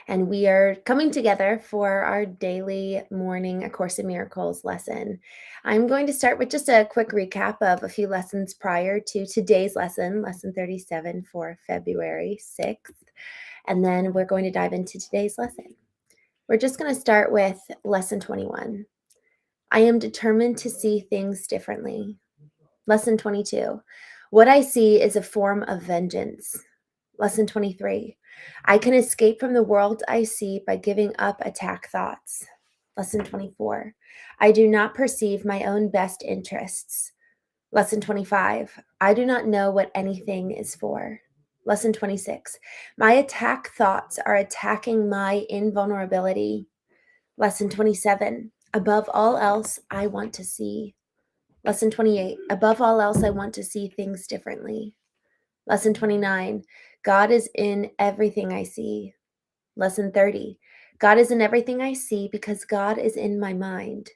and we are coming together for our daily morning A Course in Miracles lesson. I'm going to start with just a quick recap of a few lessons prior to today's lesson, lesson 37 for February 6th, and then we're going to dive into today's lesson. We're just going to start with lesson 21. I am determined to see things differently. Lesson 22. What I see is a form of vengeance. Lesson 23. I can escape from the world I see by giving up attack thoughts. Lesson 24. I do not perceive my own best interests. Lesson 25. I do not know what anything is for. Lesson 26. My attack thoughts are attacking my invulnerability. Lesson 27. Above all else, I want to see. Lesson 28. Above all else, I want to see things differently. Lesson 29. God is in everything I see. Lesson 30. God is in everything I see because God is in my mind.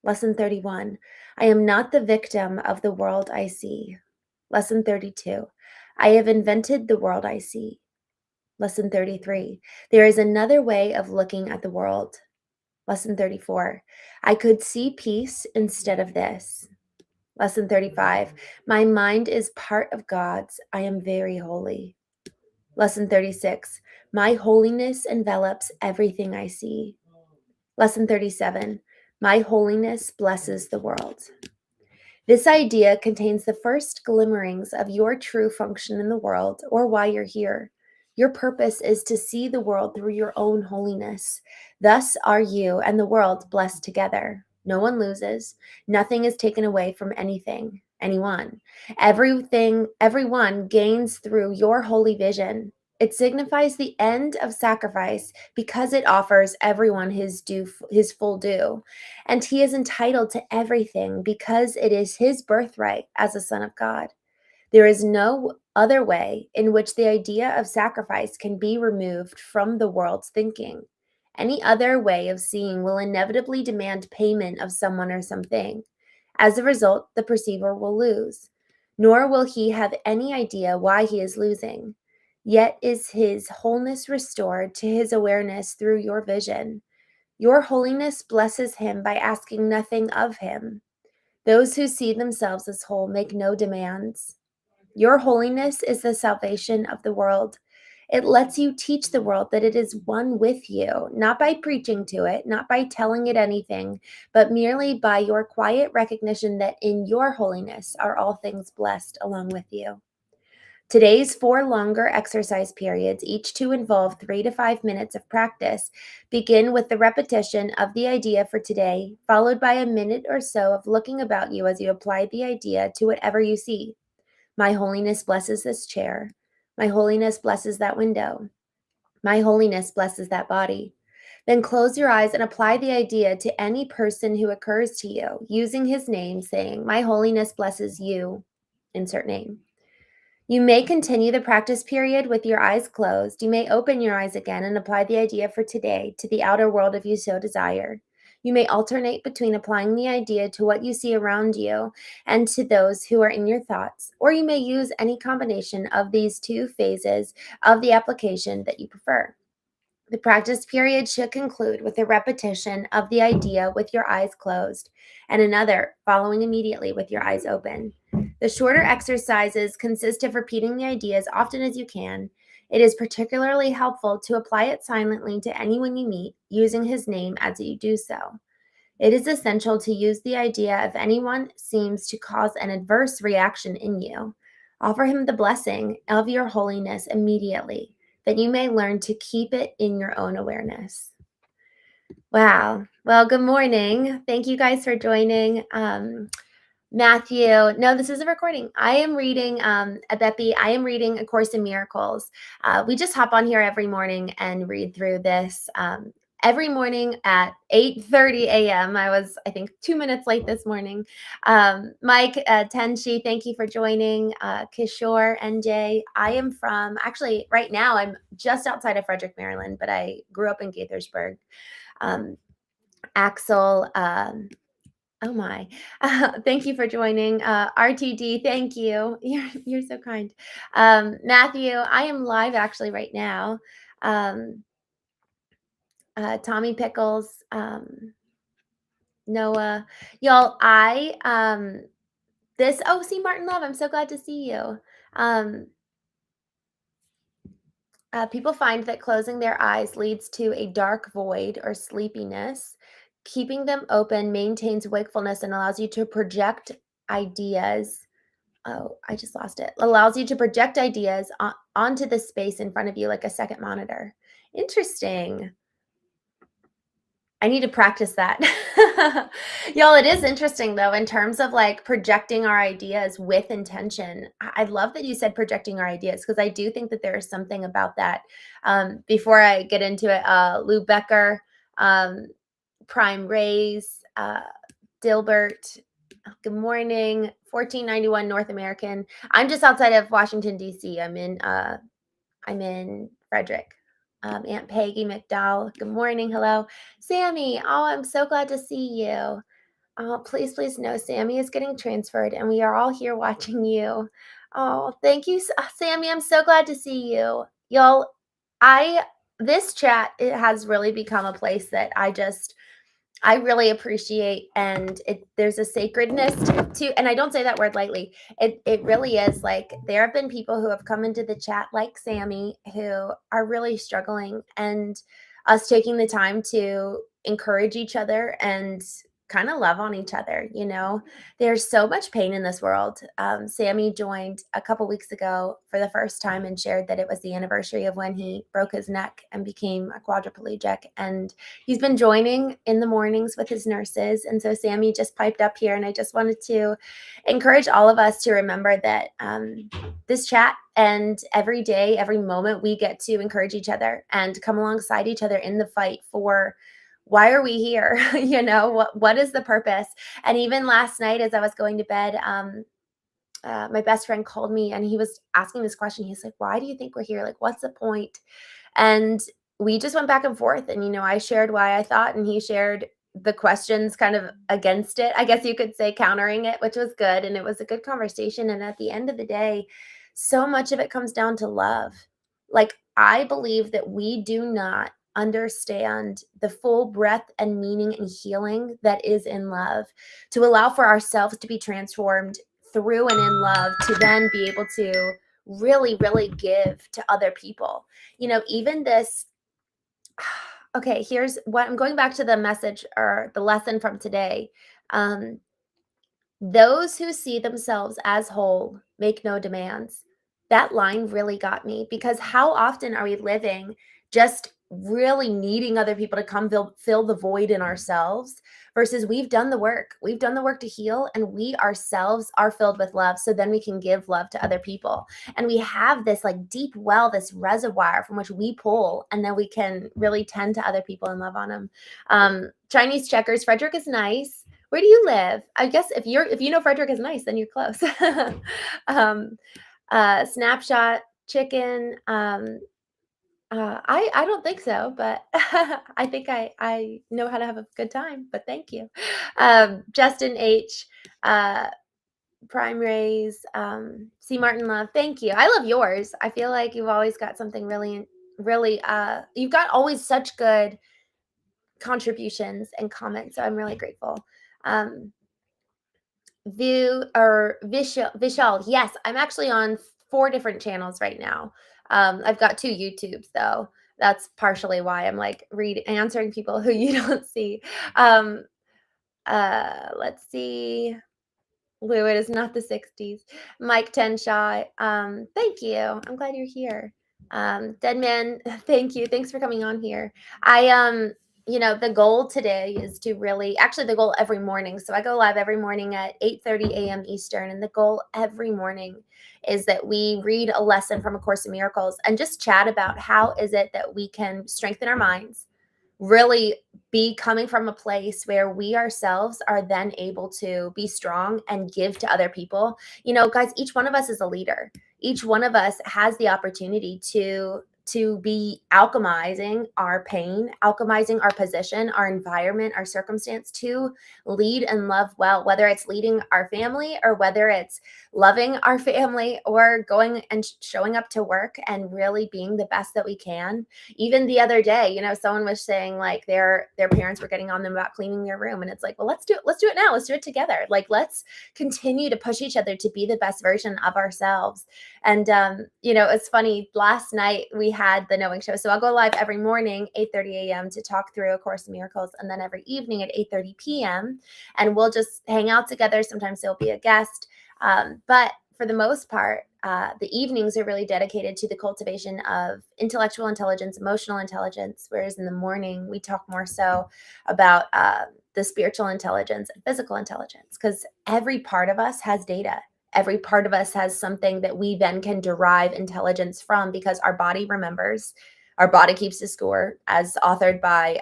Lesson 31. I am not the victim of the world I see. Lesson 32. I have invented the world I see. Lesson 33. There is another way of looking at the world. Lesson 34. I could see peace instead of this. Lesson 35. My mind is part of God's. I am very holy. Lesson 36. My holiness envelops everything I see. Lesson 37. My holiness blesses the world. This idea contains the first glimmerings of your true function in the world or why you're here. Your purpose is to see the world through your own holiness. Thus are you and the world blessed together. No one loses. Nothing is taken away from anyone. Everyone gains through your holy vision. It signifies the end of sacrifice because it offers everyone his full due. And he is entitled to everything because it is his birthright as a son of God. There is no other way in which the idea of sacrifice can be removed from the world's thinking. Any other way of seeing will inevitably demand payment of someone or something. As a result, the perceiver will lose, nor will he have any idea why he is losing. Yet is his wholeness restored to his awareness through your vision. Your holiness blesses him by asking nothing of him. Those who see themselves as whole make no demands. Your holiness is the salvation of the world. It lets you teach the world that it is one with you, not by preaching to it, not by telling it anything, but merely by your quiet recognition that in your holiness are all things blessed along with you. Today's 4 longer exercise periods, each to involve 3 to 5 minutes of practice, begin with the repetition of the idea for today, followed by a minute or so of looking about you as you apply the idea to whatever you see. My holiness blesses this chair. My holiness blesses that window. My holiness blesses that body. Then close your eyes and apply the idea to any person who occurs to you, using his name, saying, My holiness blesses you. Insert name. You may continue the practice period with your eyes closed. You may open your eyes again and apply the idea for today to the outer world if you so desire. You may alternate between applying the idea to what you see around you and to those who are in your thoughts, or you may use any combination of these 2 phases of the application that you prefer. The practice period should conclude with a repetition of the idea with your eyes closed and another following immediately with your eyes open. The shorter exercises consist of repeating the idea as often as you can. It is particularly helpful to apply it silently to anyone you meet, using his name as you do so. It is essential to use the idea if anyone seems to cause an adverse reaction in you. Offer him the blessing of your holiness immediately, that you may learn to keep it in your own awareness. Wow. Well, good morning. Thank you guys for joining. Matthew, no, this is a recording. I am reading, Beppy, I am reading A Course in Miracles. We just hop on here every morning and read through this. Every morning at 8:30 a.m. I was, I think, 2 minutes late this morning. Mike, Tenshi, thank you for joining. Kishore, NJ. I am from, actually, right now, I'm just outside of Frederick, Maryland, but I grew up in Gaithersburg. Axel, oh my, thank you for joining. RTD, thank you. You're so kind. Matthew, I am live actually right now. Tommy Pickles, Noah. Y'all, see, Martin Love, I'm so glad to see you. Um, People find that closing their eyes leads to a dark void or sleepiness. Keeping them open maintains wakefulness and allows you to project ideas. Oh, I just lost it. Allows you to project ideas onto the space in front of you like a second monitor. Interesting. I need to practice that. Y'all, it is interesting though, in terms of like projecting our ideas with intention. I love that you said projecting our ideas because I do think that there is something about that. Before I get into it, Lou Becker, um, Prime Rays, Dilbert, good morning, 1491 North American. I'm just outside of Washington, D.C. I'm in Frederick. Aunt Peggy McDowell, good morning. Hello. Sammy, oh, I'm so glad to see you. Oh, please, please know Sammy is getting transferred and we are all here watching you. Oh, thank you, Sammy. I'm so glad to see you. Y'all, this chat, it has really become a place that I really appreciate, and there's a sacredness to, and I don't say that word lightly. It really is like there have been people who have come into the chat like Sammy who are really struggling, and us taking the time to encourage each other and kind of love on each other. There's so much pain in this world. Sammy joined a couple weeks ago for the first time and shared that it was the anniversary of when he broke his neck and became a quadriplegic, and he's been joining in the mornings with his nurses. And so Sammy just piped up here, and I just wanted to encourage all of us to remember that this chat and every day, every moment, we get to encourage each other and come alongside each other in the fight for why are we here? What is the purpose? And even last night, as I was going to bed, my best friend called me and he was asking this question. He's like, why do you think we're here? Like, what's the point? And we just went back and forth. And, I shared why I thought, and he shared the questions kind of against it. I guess you could say countering it, which was good. And it was a good conversation. And at the end of the day, so much of it comes down to love. Like, I believe that we do not understand the full breadth and meaning and healing that is in love, to allow for ourselves to be transformed through and in love, to then be able to really, really give to other people. Even this, okay, here's what I'm going back to the message or the lesson from today. Those who see themselves as whole make no demands. That line really got me, because how often are we living just really needing other people to come fill the void in ourselves, versus we've done the work. We've done the work to heal, and we ourselves are filled with love, so then we can give love to other people. And we have this like deep well, this reservoir from which we pull, and then we can really tend to other people and love on them. Chinese checkers, Frederick is nice. Where do you live? I guess if you know Frederick is nice, then you're close. Snapshot chicken. I don't think so, but I think I know how to have a good time. But thank you, Justin H. Prime Rays. C. Martin Love. Thank you. I love yours. I feel like you've always got something really, really. You've got always such good contributions and comments, so I'm really grateful. Vishal. Yes, I'm actually on 4 different channels right now. I've got 2 YouTubes though. That's partially why I'm like answering people who you don't see. Let's see. Lou, it is not the 60s. Mike Tenshaw. Thank you. I'm glad you're here. Deadman, thank you. Thanks for coming on here. The goal today is to actually the goal every morning. So I go live every morning at 8:30 a.m. Eastern. And the goal every morning is that we read a lesson from A Course in Miracles and just chat about how is it that we can strengthen our minds, really be coming from a place where we ourselves are then able to be strong and give to other people. Guys, each one of us is a leader. Each one of us has the opportunity to to be alchemizing our pain, alchemizing our position, our environment, our circumstance to lead and love well, whether it's leading our family or whether it's loving our family or going and showing up to work and really being the best that we can. Even the other day, someone was saying like their parents were getting on them about cleaning their room, and it's like, well, let's do it now. Let's do it together. Like, let's continue to push each other to be the best version of ourselves. And it's funny. Last night we had the Knowing Show, so I'll go live every morning, 8:30 a.m. to talk through A Course in Miracles, and then every evening at 8:30 p.m. and we'll just hang out together. Sometimes there'll be a guest, but for the most part, the evenings are really dedicated to the cultivation of intellectual intelligence, emotional intelligence, whereas in the morning we talk more so about the spiritual intelligence and physical intelligence, because every part of us has data. Every part of us has something that we then can derive intelligence from, because our body remembers, our body keeps the score, as authored by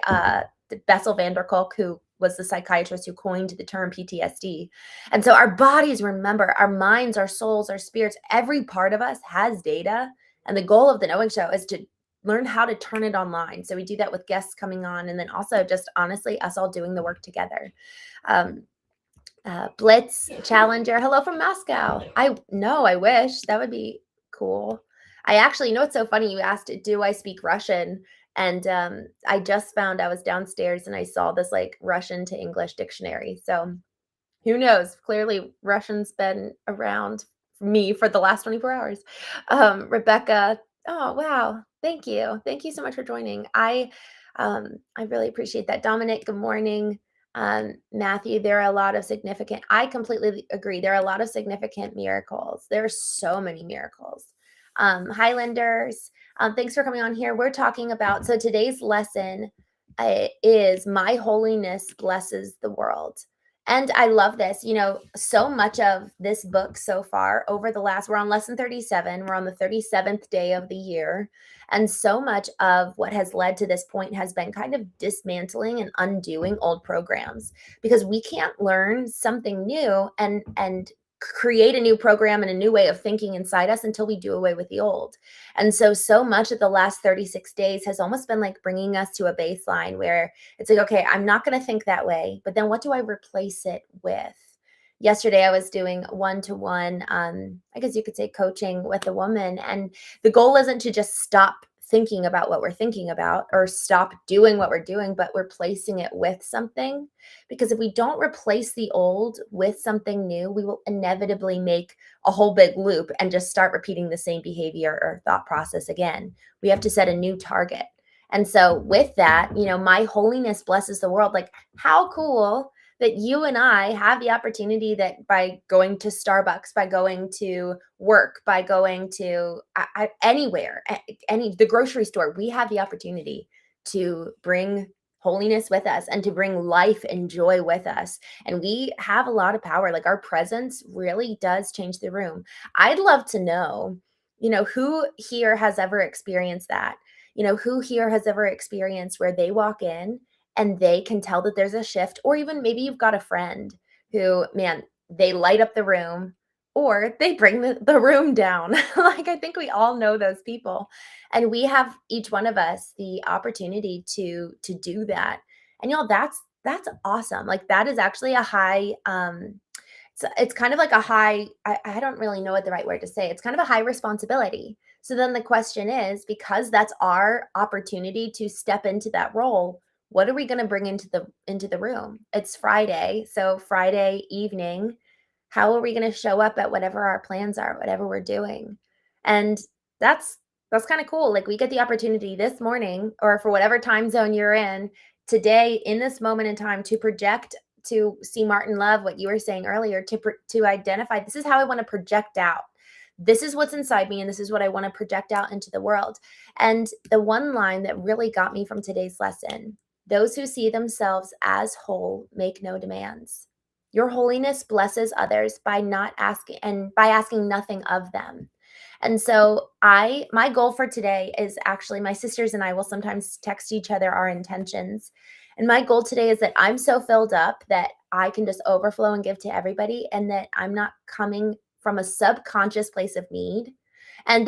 Bessel van der Kolk, who was the psychiatrist who coined the term PTSD. And so our bodies remember, our minds, our souls, our spirits, every part of us has data. And the goal of the Knowing Show is to learn how to turn it online. So we do that with guests coming on, and then also just honestly us all doing the work together. Blitz Challenger, hello from Moscow. I wish that would be cool. I actually, it's so funny. You asked, do I speak Russian? And I just found, I was downstairs and I saw this like Russian to English dictionary. So who knows? Clearly, Russian's been around me for the last 24 hours. Rebecca, oh wow, thank you. Thank you so much for joining. I really appreciate that. Dominic, good morning. Matthew, there are a lot of significant, I completely agree. There are a lot of significant miracles. There are so many miracles. Highlanders, thanks for coming on here. We're talking about, so today's lesson is My Holiness Blesses the World. And I love this. So much of this book so far over the last, we're on lesson 37. We're on the 37th day of the year. And so much of what has led to this point has been kind of dismantling and undoing old programs, because we can't learn something new and create a new program and a new way of thinking inside us until we do away with the old. And so much of the last 36 days has almost been like bringing us to a baseline where it's like, okay, I'm not going to think that way, but then what do I replace it with? Yesterday, I was doing one-to-one, I guess you could say coaching with a woman. And the goal isn't to just stop thinking about what we're thinking about or stop doing what we're doing, but replacing it with something. Because if we don't replace the old with something new, we will inevitably make a whole big loop and just start repeating the same behavior or thought process again. We have to set a new target. And so with that, my holiness blesses the world. Like, how cool that you and I have the opportunity that by going to Starbucks, by going to work, by going to anywhere, the grocery store, we have the opportunity to bring holiness with us and to bring life and joy with us. And we have a lot of power. Like, our presence really does change the room. I'd love to know, who here has ever experienced that? Who here has ever experienced where they walk in and they can tell that there's a shift, or even maybe you've got a friend who, man, they light up the room or they bring the room down. Like, I think we all know those people, and we have, each one of us, the opportunity to do that. And that's awesome. Like, that is actually a high, it's kind of like a high, I don't really know what the right word to say. It's kind of a high responsibility. So then the question is, because that's our opportunity to step into that role, what are we going to bring into the room? It's Friday. So Friday evening, how are we going to show up at whatever our plans are, whatever we're doing? And that's kind of cool. Like, we get the opportunity this morning, or for whatever time zone you're in today, in this moment in time, to project, to see Martin Love, what you were saying earlier, to identify, this is how I want to project out. This is what's inside me, and this is what I want to project out into the world. And the one line that really got me from today's lesson: those who see themselves as whole make no demands. Your holiness blesses others by not asking, and by asking nothing of them. And so my goal for today is, actually, my sisters and I will sometimes text each other our intentions. And my goal today is that I'm so filled up that I can just overflow and give to everybody, and that I'm not coming from a subconscious place of need. And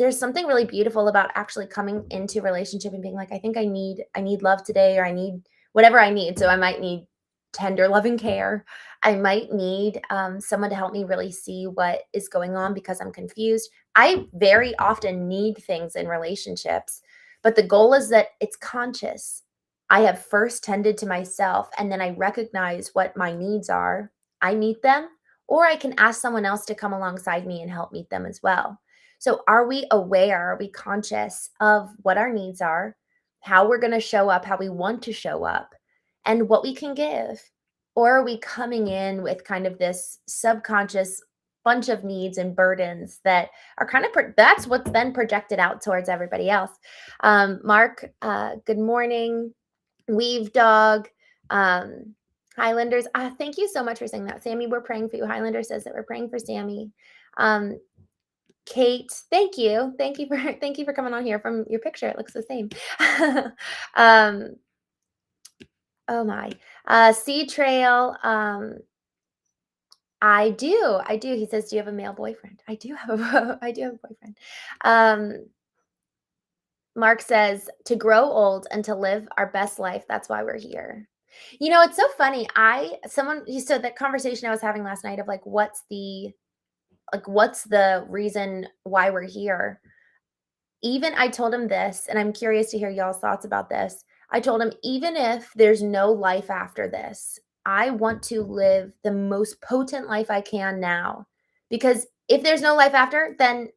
there's something really beautiful about actually coming into relationship and being like, I think I need love today, or I need whatever I need. So I might need tender loving care. I might need someone to help me really see what is going on because I'm confused. I very often need things in relationships, but the goal is that it's conscious. I have first tended to myself, and then I recognize what my needs are. I meet them, or I can ask someone else to come alongside me and help meet them as well. So, are we aware? Are we conscious of what our needs are, how we're going to show up, how we want to show up, and what we can give? Or are we coming in with kind of this subconscious bunch of needs and burdens that are kind of that's what's then projected out towards everybody else? Mark, good morning. Weave Dog, Highlanders. Thank you so much for saying that. Sammy, we're praying for you. Highlander says that we're praying for Sammy. Um, Kate, thank you. Thank you for coming on here. From your picture, it looks the same. um, oh my. Sea Trail. I do. He says, "Do you have a male boyfriend?" I do have I do have a boyfriend. Mark says, "To grow old and to live our best life. That's why we're here." It's so funny. You said that conversation I was having last night of like, what's the reason why we're here? Even I told him this, and I'm curious to hear y'all's thoughts about this. I told him, even if there's no life after this, I want to live the most potent life I can now. Because if there's no life after, then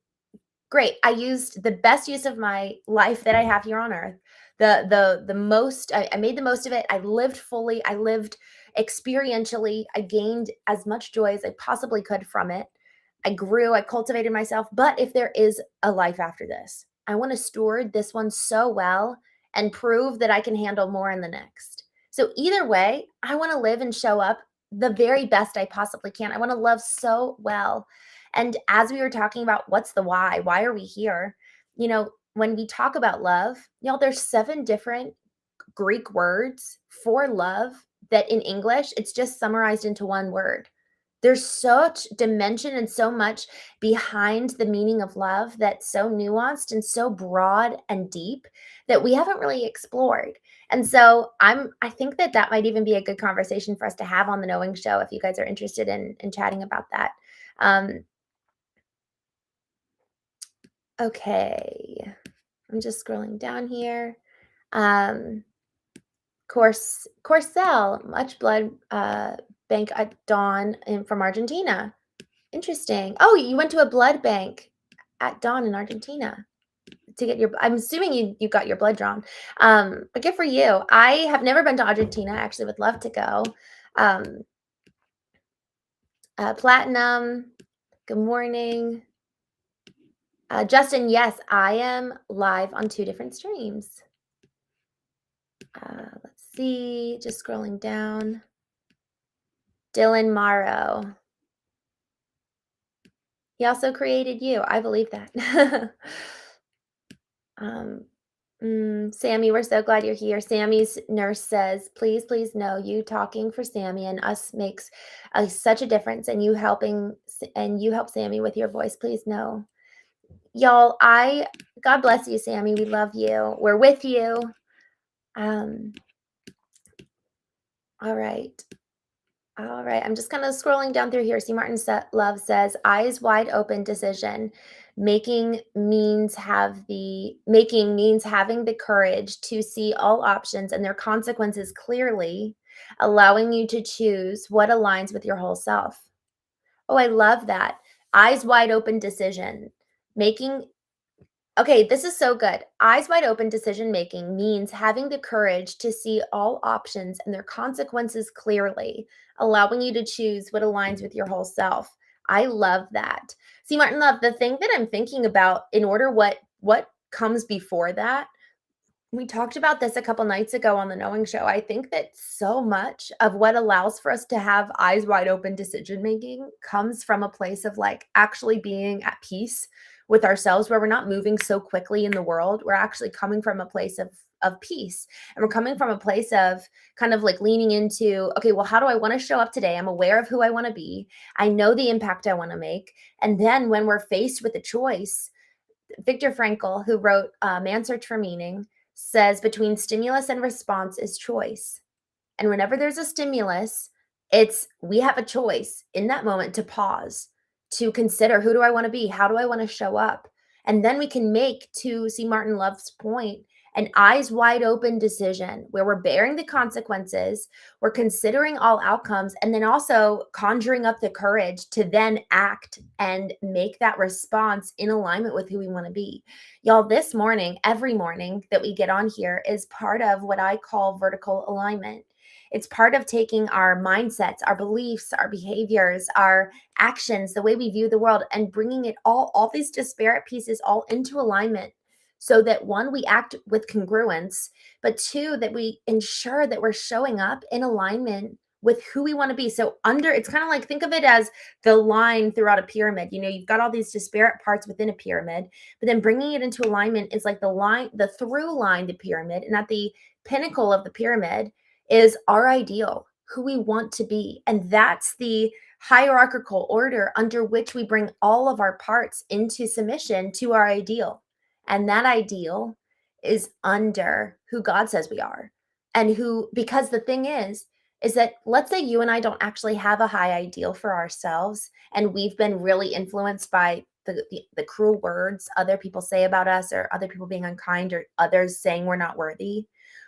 great. I used the best use of my life that I have here on earth. The most I made the most of it. I lived fully. I lived experientially. I gained as much joy as I possibly could from it. I grew, I cultivated myself. But if there is a life after this, I want to steward this one so well and prove that I can handle more in the next. So either way, I want to live and show up the very best I possibly can. I want to love so well. And as we were talking about what's the why are we here? When we talk about love, there's 7 different Greek words for love that in English, it's just summarized into one word. There's such dimension and so much behind the meaning of love that's so nuanced and so broad and deep that we haven't really explored. And so I think that might even be a good conversation for us to have on the Knowing Show if you guys are interested in chatting about that. Okay. I'm just scrolling down here. Corcel, much blood bank at dawn from Argentina. Interesting. Oh, you went to a blood bank at dawn in Argentina to get I'm assuming you got your blood drawn. But good for you. I have never been to Argentina. I actually would love to go. Platinum, good morning. Justin, yes, I am live on 2 different streams. Let's see, just scrolling down. Dylan Morrow. He also created you. I believe that. Sammy, we're so glad you're here. Sammy's nurse says, please, please know you talking for Sammy and us makes such a difference, and you help Sammy with your voice. Please know. Y'all, God bless you, Sammy. We love you. We're with you. All right. All right. I'm just kind of scrolling down through here. See, Martin Love says, eyes wide open decision. Making means having the courage to see all options and their consequences clearly, allowing you to choose what aligns with your whole self. Oh, I love that. Eyes wide open decision. Okay, this is so good. Eyes wide open decision making means having the courage to see all options and their consequences clearly, allowing you to choose what aligns with your whole self. I love that. See, Martin Love, the thing that I'm thinking about in order what comes before that, we talked about this a couple nights ago on the Knowing Show. I think that so much of what allows for us to have eyes wide open decision making comes from a place of like actually being at peace with ourselves, where we're not moving so quickly in the world. We're actually coming from a place of peace, and we're coming from a place of kind of like leaning into, okay, well, how do I want to show up today? I'm aware of who I want to be. I know the impact I want to make. And then when we're faced with a choice, Viktor Frankl, who wrote Man's Search for Meaning, says between stimulus and response is choice. And whenever there's a stimulus, we have a choice in that moment to pause, to consider, who do I want to be? How do I want to show up? And then we can make, to see Martin Love's point, an eyes wide open decision where we're bearing the consequences, we're considering all outcomes, and then also conjuring up the courage to then act and make that response in alignment with who we want to be. Y'all, this morning, every morning that we get on here is part of what I call vertical alignment. It's part of taking our mindsets, our beliefs, our behaviors, our actions, the way we view the world, and bringing it all these disparate pieces all into alignment, so that one, we act with congruence, but two, that we ensure that we're showing up in alignment with who we want to be. So it's kind of like, think of it as the line throughout a pyramid. You've got all these disparate parts within a pyramid, but then bringing it into alignment is like the through line, the pyramid, and at the pinnacle of the pyramid is our ideal, who we want to be. And that's the hierarchical order under which we bring all of our parts into submission to our ideal. And that ideal is under who God says we are. And because the thing is that, let's say you and I don't actually have a high ideal for ourselves, and we've been really influenced by the cruel words other people say about us, or other people being unkind, or others saying we're not worthy.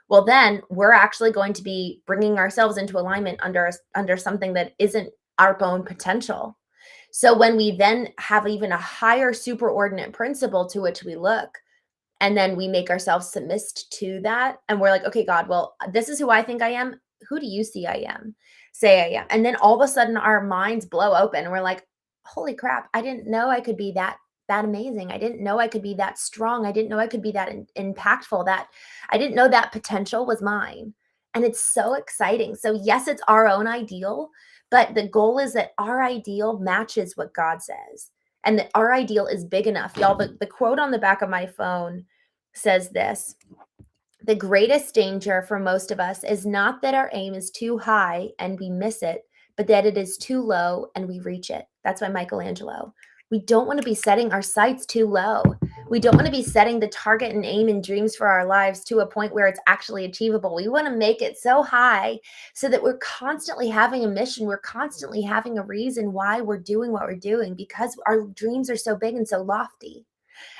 Well, then we're actually going to be bringing ourselves into alignment under something that isn't our own potential. So when we then have even a higher superordinate principle to which we look, and then we make ourselves submissed to that, and we're like, okay, God, well, this is who I think I am. Who do you see I am? Say I am. And then all of a sudden our minds blow open and we're like, holy crap, I didn't know I could be that amazing. I didn't know I could be that strong. I didn't know I could be that impactful. That I didn't know that potential was mine. And it's so exciting. So yes, it's our own ideal, but the goal is that our ideal matches what God says, and that our ideal is big enough. Y'all, the quote on the back of my phone says this: the greatest danger for most of us is not that our aim is too high and we miss it, but that it is too low and we reach it. That's by Michelangelo. We don't want to be setting our sights too low. We don't want to be setting the target and aim and dreams for our lives to a point where it's actually achievable. We want to make it so high so that we're constantly having a mission. We're constantly having a reason why we're doing what we're doing, because our dreams are so big and so lofty.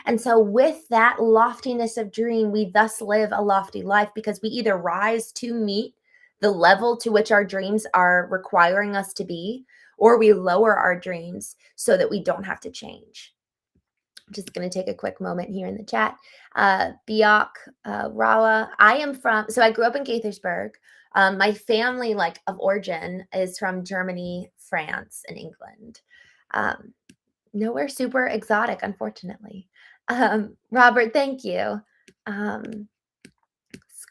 And so with that loftiness of dream, we thus live a lofty life, because we either rise to meet the level to which our dreams are requiring us to be, or we lower our dreams so that we don't have to change. I'm just going to take a quick moment here in the chat. Biak, Rawa, I grew up in Gaithersburg. My family, of origin, is from Germany, France, and England. Nowhere super exotic, unfortunately. Robert, thank you.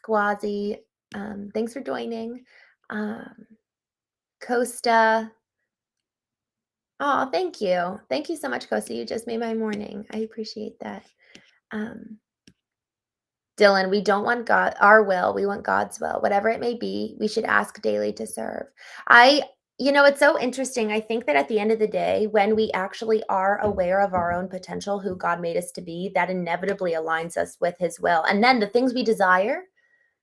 Squazzy, thanks for joining. Costa. Oh, thank you. Thank you so much, Costa. You just made my morning. I appreciate that. Dylan, we don't want our will. We want God's will. Whatever it may be, we should ask daily to serve. It's so interesting. I think that at the end of the day, when we actually are aware of our own potential, who God made us to be, that inevitably aligns us with his will. And then the things we desire,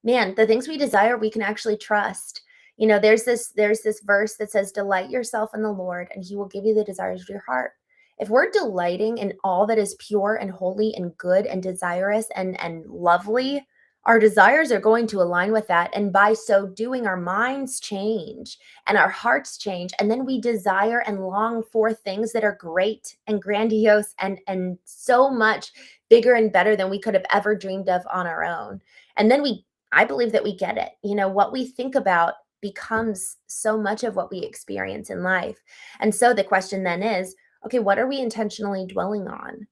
we can actually trust. There's this verse that says, delight yourself in the Lord and he will give you the desires of your heart. If we're delighting in all that is pure and holy and good and desirous and lovely, our desires are going to align with that. And by so doing, our minds change and our hearts change. And then we desire and long for things that are great and grandiose and so much bigger and better than we could have ever dreamed of on our own. And then I believe that we get it. What we think about becomes so much of what we experience in life. And so the question then is, okay, what are we intentionally dwelling on?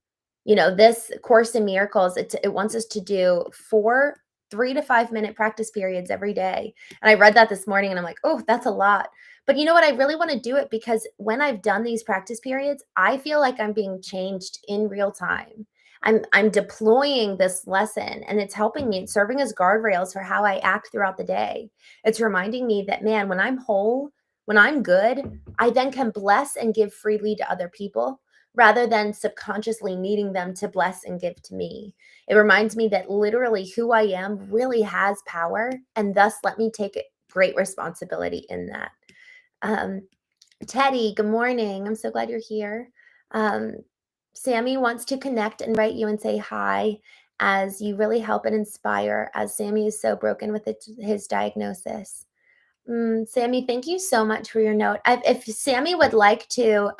This Course in Miracles, it wants us to do 4 3 to 5 minute practice periods every day. And I read that this morning and I'm like, oh, that's a lot. But you know what? I really want to do it because when I've done these practice periods, I feel like I'm being changed in real time. I'm deploying this lesson and it's helping me. It's serving as guardrails for how I act throughout the day. It's reminding me that, man, when I'm whole, when I'm good, I then can bless and give freely to other people. rather than subconsciously needing them to bless and give to me. It reminds me that literally who I am really has power, and thus let me take great responsibility in that. Um, Teddy, good morning. I'm so glad you're here. Um, Sammy wants to connect and write you and say hi, as you really help and inspire, as Sammy is so broken with his diagnosis. Sammy, thank you so much for your note. If Sammy would like to,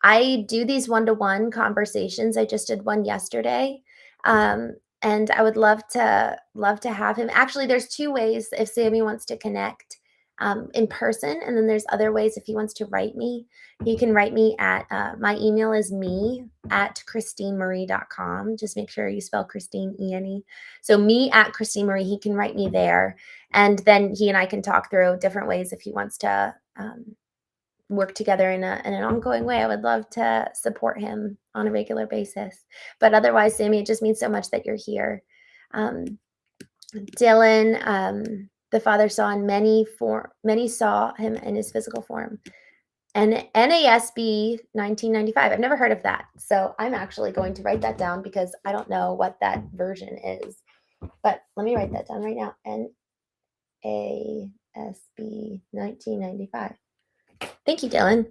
I do these one-to-one conversations. I just did one yesterday. And I would love to have him. Actually, there's two ways if Sammy wants to connect in person, and then there's other ways if he wants to write me. He can write me at my email is me@christenemarie.com. Just make sure you spell Christine E-N-E. So me at Christene Marie. He can write me there, and then he and I can talk through different ways if he wants to work together in an ongoing way. I would love to support him on a regular basis. But otherwise, Sammy, it just means so much that you're here. Dylan, the Father saw in many saw him in his physical form. And NASB 1995. I've never heard of that. So I'm actually going to write that down because I don't know what that version is. But let me write that down right now. NASB 1995. Thank you, Dylan.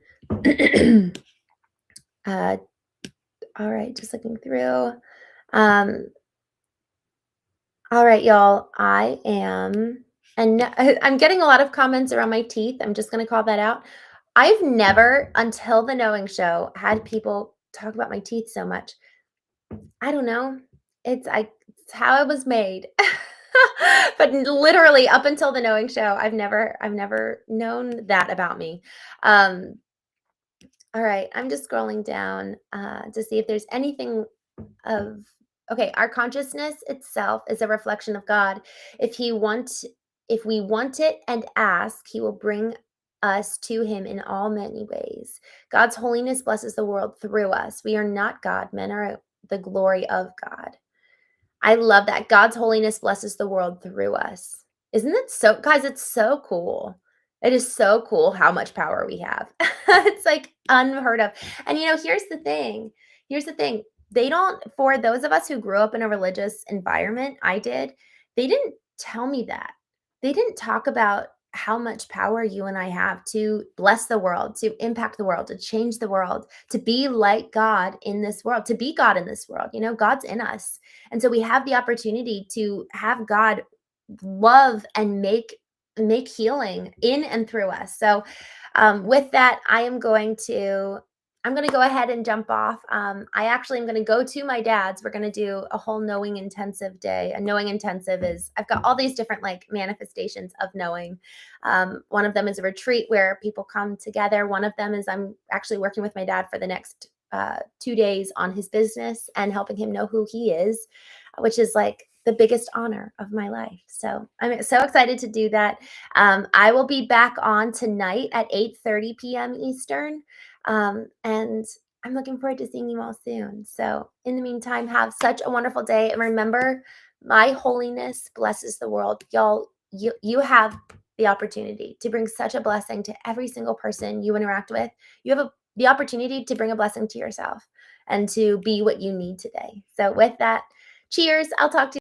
All right, just looking through. All right, y'all. I'm getting a lot of comments around my teeth. I'm just going to call that out. I've never, until the Knowing Show, had people talk about my teeth so much. I don't know. It's how I was made. But literally up until the Knowing Show, I've never known that about me. All right, I'm just scrolling down to see if there's anything of okay, our consciousness itself is a reflection of God. If we want it and ask, he will bring us to him in all many ways. God's holiness blesses the world through us. We are not God, men are the glory of God. I love that. God's holiness blesses the world through us. Isn't it so, guys? It's so cool. It is so cool how much power we have. It's like unheard of. And here's the thing. Here's the thing. They don't, for those of us who grew up in a religious environment, I did, they didn't tell me that. They didn't talk about how much power you and I have to bless the world, to impact the world, to change the world, to be like God in this world, to be God in this world. God's in us. And so we have the opportunity to have God love and make healing in and through us. So with that, I'm going to go ahead and jump off. I actually am going to go to my dad's. We're going to do a whole knowing intensive day. A knowing intensive is, I've got all these different like manifestations of knowing. One of them is a retreat where people come together. One of them is I'm actually working with my dad for the next 2 days on his business and helping him know who he is, which is like the biggest honor of my life. So I'm so excited to do that. I will be back on tonight at 8:30 p.m. Eastern. And I'm looking forward to seeing you all soon. So in the meantime, have such a wonderful day. And remember, my holiness blesses the world. Y'all, you have the opportunity to bring such a blessing to every single person you interact with. You have the opportunity to bring a blessing to yourself and to be what you need today. So with that, cheers. I'll talk to you.